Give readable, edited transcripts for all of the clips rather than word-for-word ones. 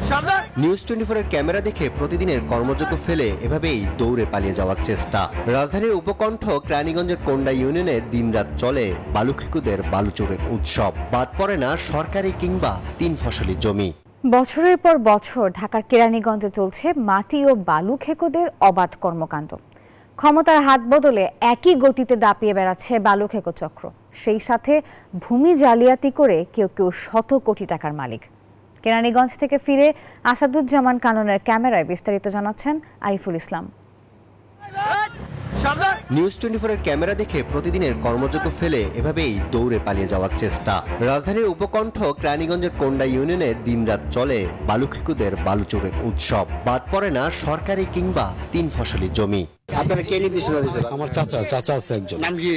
News 24 এর camera দেখে প্রতিদিনের কর্মযোগ্য ফেলে এভাবেই দৌড়ে পালিয়ে যাওয়ার চেষ্টা। রাজধানীর উপকণ্ঠ কেরানীগঞ্জের কোন্ডা ইউনিয়নে দিনরাত চলে বালুখেকুদের বালুচুরের উৎসব। বাদ পড়ে না সরকারি কিংবা 3 ফসলি জমি। বছরের পর বছর ঢাকার কেরানীগঞ্জে চলছে মাটি ও বালু খেকোদের অবাধ কর্মকাণ্ড। ক্ষমতার হাত বদলে একই গতিতে দাপিয়ে বেড়াচ্ছে বালু খেকো চক্র। সেই সাথে ভূমি জালিয়াতি করে কেউ কেউ শত কোটি টাকার মালিক। কেরানীগঞ্জ থেকে ফিরে আসাদুজ্জামান কাননের ক্যামেরায় বিস্তারিত জানাচ্ছেন আরিফুল ইসলাম। নিউজ 24 এর ক্যামেরা দেখে প্রতিদিনের কর্মযোগ্য ফেলে এভাবেই দৌড়ে পালিয়ে যাওয়ার চেষ্টা। রাজধানীর উপকণ্ঠ কেরানীগঞ্জের কোন্ডা ইউনিয়নে দিনরাত চলে বালুখেকুদের বালুচুরের উৎসব। বাদ পড়ে না সরকারি কিংবা 3 ফসলি জমি। আপনারা কে নির্দেশনা দিয়েছেন? আমার চাচা আছে একজন। নাম কি?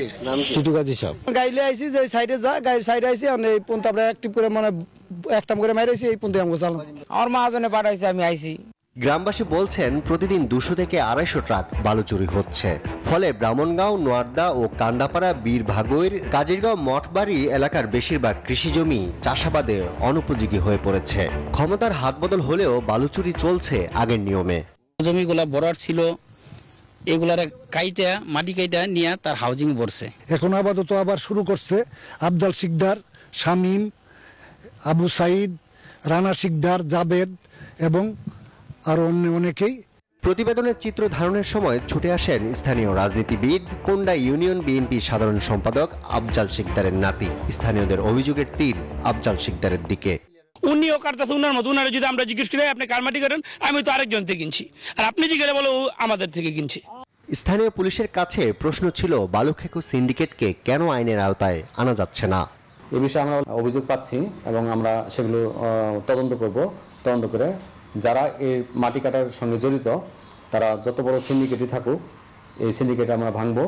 টিটু গাজী সাহেব। গাইলে আইছি যে সাইডে যা গাড়ি সাইডে আইছি এই পন্থা আমরা অ্যাক্টিভ করে মানে একটা করে মাইরাইছি এই পন্থা আমরা চালাম। আমার মহাজনে পাঠাইছে আমি আইছি। গ্রামবাসী বলছেন প্রতিদিন 200 থেকে 250 ট্রাক বালু চুরি হচ্ছে। ফলে ব্রাহ্মণগাঁও, নোয়ারদা ও কান্দাপাড়া, বীরভাগৈর, কাজিরগাঁও, মঠবাড়ি এলাকার বেশিরভাগ কৃষিজমি চাষাবাদে অনুপযোগী হয়ে পড়েছে। ক্ষমতার হাত বদল হলেও বালু চুরি চলছে আগের নিয়মে। জমিগুলা বরার ছিল, এগুলার কাইটা মাটি কাইটা নিয়ে তার হাউজিং বসছে। এখন আপাতত আবার শুরু করছে আবদাল শিকদার, শামীম, আবু সাইদ, রানা শিকদার, জাবেদ এবং আরো অনেকেই। প্রতিবেদনের চিত্র ধারণের সময় ছুটে আসেন স্থানীয় রাজনীতিবিদ, কোন্ডা ইউনিয়ন বিএনপি সাধারণ সম্পাদক আফজাল শিকদারের নাতি। স্থানীয়দের অভিযোগের তীর আফজাল শিকদারের দিকে। উনিও কাটতেছে উনার মতো। উনারা যদি আমরা জিজ্ঞেস করি আপনি কার মাটি করেন, আমি তো আরেকজন থেকে কিনছি, আর আপনি জিজ্ঞেস বলো আমাদের থেকে কিনছি। স্থানীয় পুলিশের কাছে প্রশ্ন ছিল বালুখেকো সিন্ডিকেটকে কেন আইনের আওতায় আনা যাচ্ছে না। এ বিষয়ে আমরা অভিযোগ পাচ্ছি এবং আমরা সেগুলো তদন্ত করব। তদন্ত করে যারা এই মাটি কাটার সঙ্গে জড়িত তারা যত বড় সিন্ডিকেটই থাকুক, এই সিন্ডিকেট আমরা ভাঙবো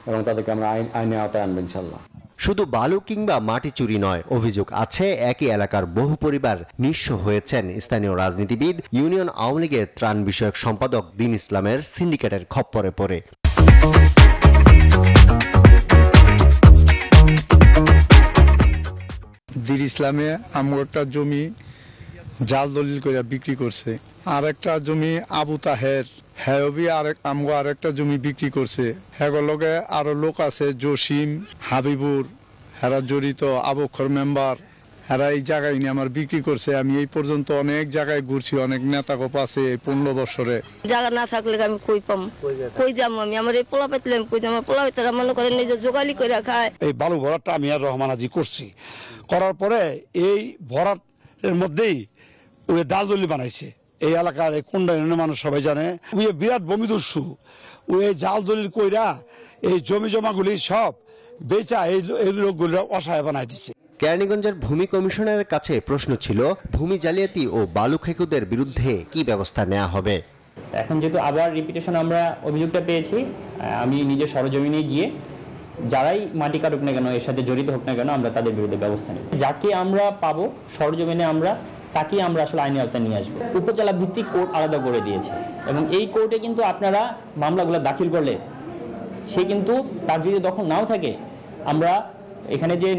এবং তাদেরকে আমরা আইনের আওতায় আনবো ইনশাল্লাহ। শুধু বালু কিংবা মাটি চুরি নয়, অভিযোগ আছে একই এলাকার বহু পরিবার নিঃস্ব হয়েছেন স্থানীয় রাজনীতিবিদ, ইউনিয়ন আওয়ামী লীগের ত্রাণ বিষয়ক সম্পাদক দিন ইসলামের সিন্ডিকেটের খপ্পরে পড়ে। দিন ইসলামে আমার একটা জমি জাল দলিল করে বিক্রি করছে, আর একটা জমি আবু তাহের হ্যাবি আরেকটা জমি বিক্রি করছে। হ্যাগর লগে আরো লোক আছে, জসিম, হাবিবুর, হেরা জড়িত, আবক্ষর মেম্বার, হেরা এই জায়গায় নিয়ে আমার বিক্রি করছে। আমি এই পর্যন্ত অনেক জায়গায় ঘুরছি, অনেক নেতা কোপ আছে এই 15 বছরে। জায়গা না থাকলে আমি কই পাম, কই যাম আমি? আমার এই পোলা পেতলে আমি কই যাম? পোলা পেতলে মনে করেন নিজে জোগালি করে খায়। এই বালু ভরাটটা আমি আর রহমান হাজি করছি, করার পরে এই ভরাটের মধ্যেই ওই দালদলি বানাইছে। এই এলাকার এই কোন্ডা ইউনিয়নের মানুষ সবাই জানে ওই বিরাট ভূমিদস্যু। ওই জাল দলিল কইরা এই জমি জমাগুলি সব বেচা এই লোকগুলো অসহায় বানাই দিচ্ছে। কেরানীগঞ্জের ভূমি কমিশনারের কাছে প্রশ্ন ছিল ভূমি জালিয়াতি ও বালুখেকুদের বিরুদ্ধে কি ব্যবস্থা নেওয়া হবে। এখন যেহেতু আবার রিপিটেশন আমরা অভিযোগটা পেয়েছি, আমি নিজের সরজমিনে গিয়ে যারাই মাটি কাটুক না কেন, এর সাথে জড়িত হোক না কেন, আমরা তাদের বিরুদ্ধে ব্যবস্থা নেব। যাকে আমরা পাবো সরজমিনে তাকে আমরা আসলে আইনের আওতায় নিয়ে আসবো। উপজেলা ভিত্তিক কোর্ট আলাদা করে দিয়েছে এবং এই কোর্টে কিন্তু আপনারা মামলাগুলো দাখিল করলে সে কিন্তু তার যদি দখল নাও থাকে, আমরা এখানে যে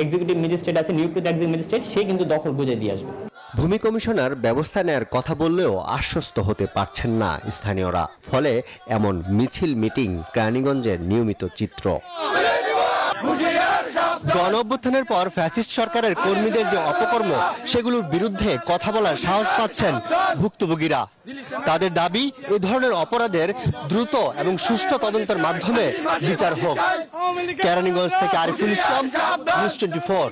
এক্সিকিউটিভ ম্যাজিস্ট্রেট আছে, নিয়োগকৃত এক্সিকিউটিভ ম্যাজিস্ট্রেট, সে কিন্তু দখল বুঝে দিয়ে আসবে। ভূমি কমিশনার ব্যবস্থা নেয়ার কথা বললেও আশ্বস্ত হতে পারছেন না স্থানীয়রা। ফলে এমন মিছিল মিটিং কেরানীগঞ্জের নিয়মিত চিত্র। গণ অভ্যুত্থানের পর ফ্যাসিস্ট সরকারের কর্মীদের যে অপকর্ম, সেগুলোর বিরুদ্ধে কথা বলার সাহস পাচ্ছেন ভুক্তভোগীরা। তাদের দাবি এই ধরনের অপরাধের দ্রুত এবং সুষ্ঠু তদন্তের মাধ্যমে বিচার হোক। কেরানীগঞ্জ থেকে আরিফুল ইসলাম, নিউজ 24।